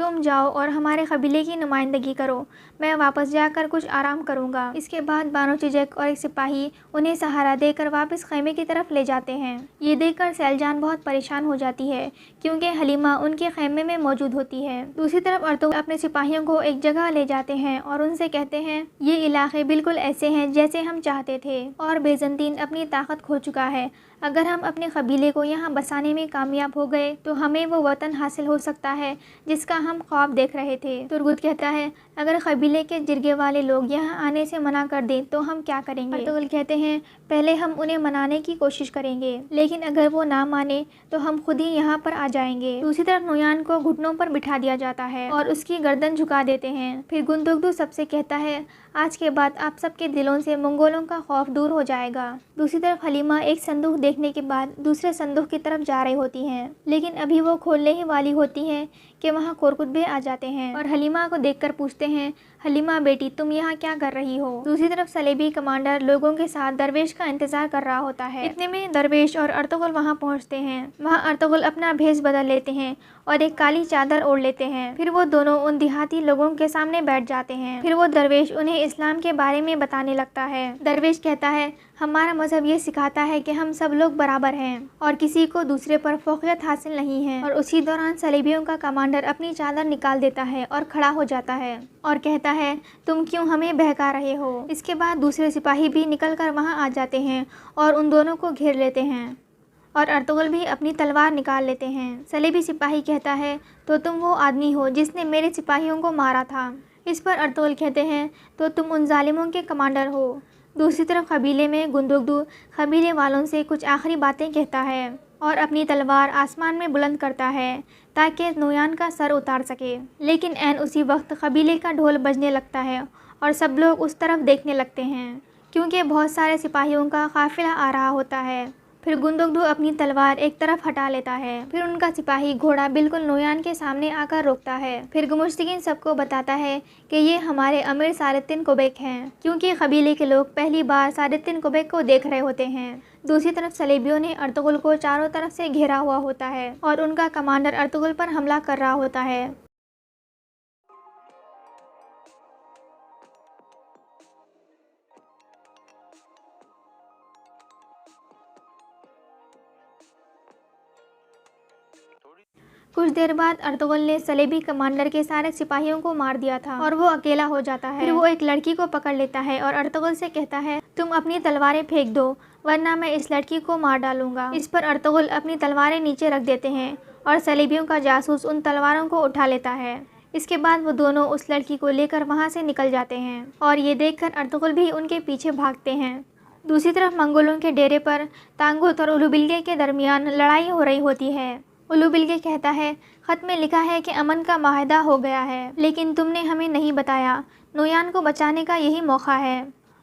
تم جاؤ اور ہمارے قبیلے کی نمائندگی کرو، میں واپس جا کر کچھ آرام کروں گا۔ اس کے بعد بانو چیچک اور ایک سپاہی انہیں سہارا دے کر واپس خیمے کی طرف لے جاتے ہیں۔ یہ دیکھ کر سیلجان بہت پریشان ہو جاتی ہے کیونکہ حلیمہ ان کے خیمے میں موجود ہوتی ہے۔ دوسری طرف ارطغرل اپنے سپاہیوں کو ایک جگہ لے جاتے ہیں اور ان سے کہتے ہیں یہ علاقے بالکل ایسے ہیں جیسے ہم چاہتے تھے اور بیزنطین اپنی طاقت کھو چکا ہے۔ اگر ہم اپنے قبیلے کو یہاں بسانے میں کامیاب ہو گئے تو ہمیں وہ وطن حاصل ہو سکتا ہے جس کا ہم خواب دیکھ رہے تھے۔ ترگت کہتا ہے اگر قبیلے کے جرگے والے لوگ یہاں آنے سے منع کر دیں تو ہم کیا کریں گے؟ ارطغرل کہتے ہیں پہلے ہم انہیں منانے کی کوشش کریں گے، لیکن اگر وہ نہ مانے تو ہم خود ہی یہاں پر آ جائیں گے۔ دوسری طرف نویان کو گھٹنوں پر بٹھا دیا جاتا ہے اور اس کی گردن جھکا دیتے ہیں۔ پھر گندگدو سب سے کہتا ہے آج کے بعد آپ سب کے دلوں سے منگولوں کا خوف دور ہو جائے گا۔ دوسری طرف حلیمہ ایک صندوق دیکھنے کے بعد دوسرے صندوق کی طرف جا رہی ہوتی ہیں، لیکن ابھی وہ کھولنے ہی والی ہوتی ہیں کہ وہاں کورکٹ آ جاتے ہیں اور حلیمہ کو دیکھ کر پوچھتے ہیں حلیمہ بیٹی تم یہاں کیا کر رہی ہو؟ دوسری طرف صلیبی کمانڈر لوگوں کے ساتھ درویش کا انتظار کر رہا ہوتا ہے۔ اتنے میں درویش اور ارطغرل وہاں پہنچتے ہیں۔ وہاں ارطغرل اپنا بھیس بدل لیتے ہیں اور ایک کالی چادر اوڑھ لیتے ہیں۔ پھر وہ دونوں ان دیہاتی لوگوں کے سامنے بیٹھ جاتے ہیں۔ پھر وہ درویش انہیں اسلام کے بارے میں بتانے لگتا ہے۔ درویش کہتا ہے ہمارا مذہب یہ سکھاتا ہے کہ ہم سب لوگ برابر ہیں اور کسی کو دوسرے پر فوقیت حاصل نہیں ہے۔ اور اسی دوران صلیبیوں کا کمانڈر اپنی چادر نکال دیتا ہے اور کھڑا ہو جاتا ہے اور کہتا ہے تم کیوں ہمیں بہکا رہے ہو؟ اس کے بعد دوسرے سپاہی بھی نکل کر وہاں آ جاتے ہیں اور ان دونوں کو گھیر لیتے ہیں اور ارطغرل بھی اپنی تلوار نکال لیتے ہیں۔ صلیبی سپاہی کہتا ہے تو تم وہ آدمی ہو جس نے میرے سپاہیوں کو مارا تھا۔ اس پر ارطغرل کہتے ہیں تو تم ان ظالموں کے کمانڈر ہو۔ دوسری طرف قبیلے میں گندگدو قبیلے والوں سے کچھ آخری باتیں کہتا ہے اور اپنی تلوار آسمان میں بلند کرتا ہے تاکہ نویان کا سر اتار سکے، لیکن عین اسی وقت قبیلے کا ڈھول بجنے لگتا ہے اور سب لوگ اس طرف دیکھنے لگتے ہیں کیونکہ بہت سارے سپاہیوں کا قافلہ آ رہا ہوتا ہے۔ پھر گندگدو اپنی تلوار ایک طرف ہٹا لیتا ہے۔ پھر ان کا سپاہی گھوڑا بالکل نویان کے سامنے آ کر روکتا ہے۔ پھر گمشتگین سب کو بتاتا ہے کہ یہ ہمارے امیر سادرالدین کوبیک ہیں، کیونکہ قبیلے کے لوگ پہلی بار سادرالدین کوبیک کو دیکھ رہے ہوتے ہیں۔ دوسری طرف صلیبیوں نے ارطغرل کو چاروں طرف سے گھیرا ہوا ہوتا ہے اور ان کا کمانڈر ارطغرل پر حملہ کر رہا ہوتا ہے۔ کچھ دیر بعد ارطغرل نے صلیبی کمانڈر کے سارے سپاہیوں کو مار دیا تھا اور وہ اکیلا ہو جاتا ہے۔ پھر وہ ایک لڑکی کو پکڑ لیتا ہے اور ارطغرل سے کہتا ہے تم اپنی تلواریں پھینک دو ورنہ میں اس لڑکی کو مار ڈالوں گا۔ اس پر ارطغرل اپنی تلواریں نیچے رکھ دیتے ہیں اور صلیبیوں کا جاسوس ان تلواروں کو اٹھا لیتا ہے۔ اس کے بعد وہ دونوں اس لڑکی کو لے کر وہاں سے نکل جاتے ہیں اور یہ دیکھ کر ارطغرل بھی ان کے پیچھے بھاگتے ہیں۔ دوسری طرف منگولوں کے ڈیرے پر تانگوت اور اولو بلگے کے درمیان لڑائی ہو رہی ہوتی ہے۔ اولو بلگے کہتا ہے خط میں لکھا ہے کہ امن کا معاہدہ ہو گیا ہے، لیکن تم نے ہمیں نہیں بتایا۔ نویان کو بچانے کا یہی موقع ہے۔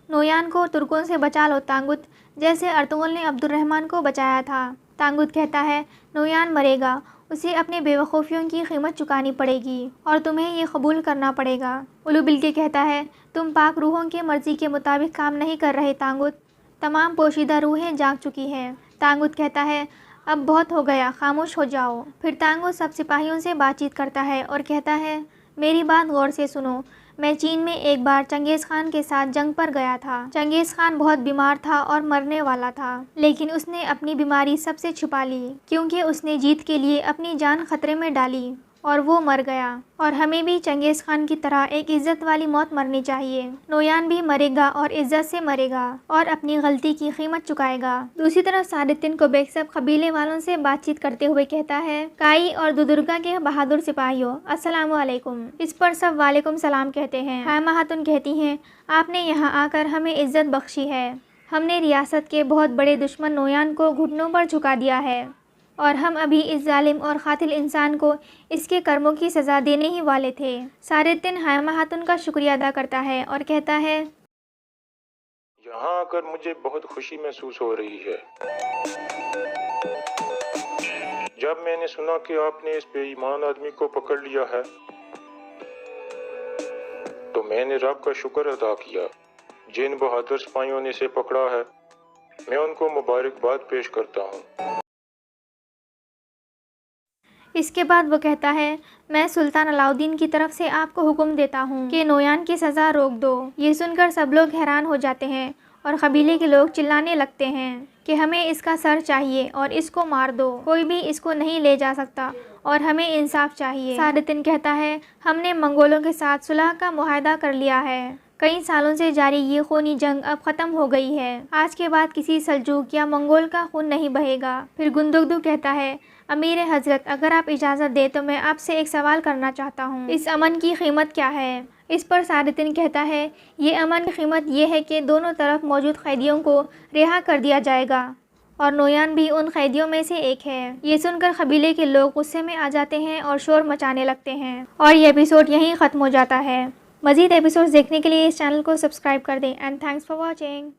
نویان کو ترکوں سے بچا لو تانگوت، جیسے ارطغرل نے عبد الرحمن کو بچایا تھا۔ تانگوت کہتا ہے نویان مرے گا، اسے اپنے بے وقوفیوں کی قیمت چکانی پڑے گی اور تمہیں یہ قبول کرنا پڑے گا۔ اولو بلگے کہتا ہے تم پاک روحوں کی مرضی کے مطابق کام نہیں کر رہے تانگوت، تمام پوشیدہ روحیں جاگ چکی ہیں۔ تانگوت کہتا ہے اب بہت ہو گیا، خاموش ہو جاؤ۔ پھر تانگوت سب سپاہیوں سے بات چیت کرتا ہے اور کہتا ہے میری بات غور سے سنو، میں چین میں ایک بار چنگیز خان کے ساتھ جنگ پر گیا تھا۔ چنگیز خان بہت بیمار تھا اور مرنے والا تھا، لیکن اس نے اپنی بیماری سب سے چھپا لی کیونکہ اس نے جیت کے لیے اپنی جان خطرے میں ڈالی اور وہ مر گیا۔ اور ہمیں بھی چنگیز خان کی طرح ایک عزت والی موت مرنی چاہیے۔ نویان بھی مرے گا اور عزت سے مرے گا اور اپنی غلطی کی قیمت چکائے گا۔ دوسری طرف سادرالدین کوبیک سب قبیلے والوں سے بات چیت کرتے ہوئے کہتا ہے کائی اور دودرگا کے بہادر سپاہیوں السلام علیکم۔ اس پر سب وعلیکم سلام کہتے ہیں۔ خائمہ خاتون کہتی ہیں آپ نے یہاں آ کر ہمیں عزت بخشی ہے، ہم نے ریاست کے بہت بڑے دشمن نویان کو گھٹنوں پر جھکا دیا ہے اور ہم ابھی اس ظالم اور قاتل انسان کو اس کے کرموں کی سزا دینے ہی والے تھے۔ سادرالدین خائمہ خاتون کا شکریہ ادا کرتا ہے اور کہتا ہے یہاں آ کر مجھے بہت خوشی محسوس ہو رہی ہے۔ جب میں نے سنا کہ آپ نے اس بے ایمان آدمی کو پکڑ لیا ہے تو میں نے رب کا شکر ادا کیا۔ جن بہادر سپاہیوں نے اسے پکڑا ہے میں ان کو مبارکباد پیش کرتا ہوں۔ اس کے بعد وہ کہتا ہے میں سلطان علاؤدین کی طرف سے آپ کو حکم دیتا ہوں کہ نویان کی سزا روک دو۔ یہ سن کر سب لوگ حیران ہو جاتے ہیں اور قبیلے کے لوگ چلانے لگتے ہیں کہ ہمیں اس کا سر چاہیے اور اس کو مار دو، کوئی بھی اس کو نہیں لے جا سکتا اور ہمیں انصاف چاہیے۔ سعادتین کہتا ہے ہم نے منگولوں کے ساتھ صلح کا معاہدہ کر لیا ہے، کئی سالوں سے جاری یہ خونی جنگ اب ختم ہو گئی ہے، آج کے بعد کسی سلجوق یا منگول کا خون نہیں بہے گا۔ پھر گندگدو کہتا ہے امیر حضرت اگر آپ اجازت دیں تو میں آپ سے ایک سوال کرنا چاہتا ہوں، اس امن کی قیمت کیا ہے؟ اس پر سعادتین کہتا ہے یہ امن کی قیمت یہ ہے کہ دونوں طرف موجود قیدیوں کو رہا کر دیا جائے گا اور نویان بھی ان قیدیوں میں سے ایک ہے۔ یہ سن کر قبیلے کے لوگ غصے میں آ جاتے ہیں اور شور مچانے لگتے ہیں اور یہ ایپیسوڈ یہیں ختم ہو جاتا ہے۔ مزید ایپیسوڈز دیکھنے کے لیے اس چینل کو سبسکرائب کر دیں اینڈ تھینکس فار واچنگ۔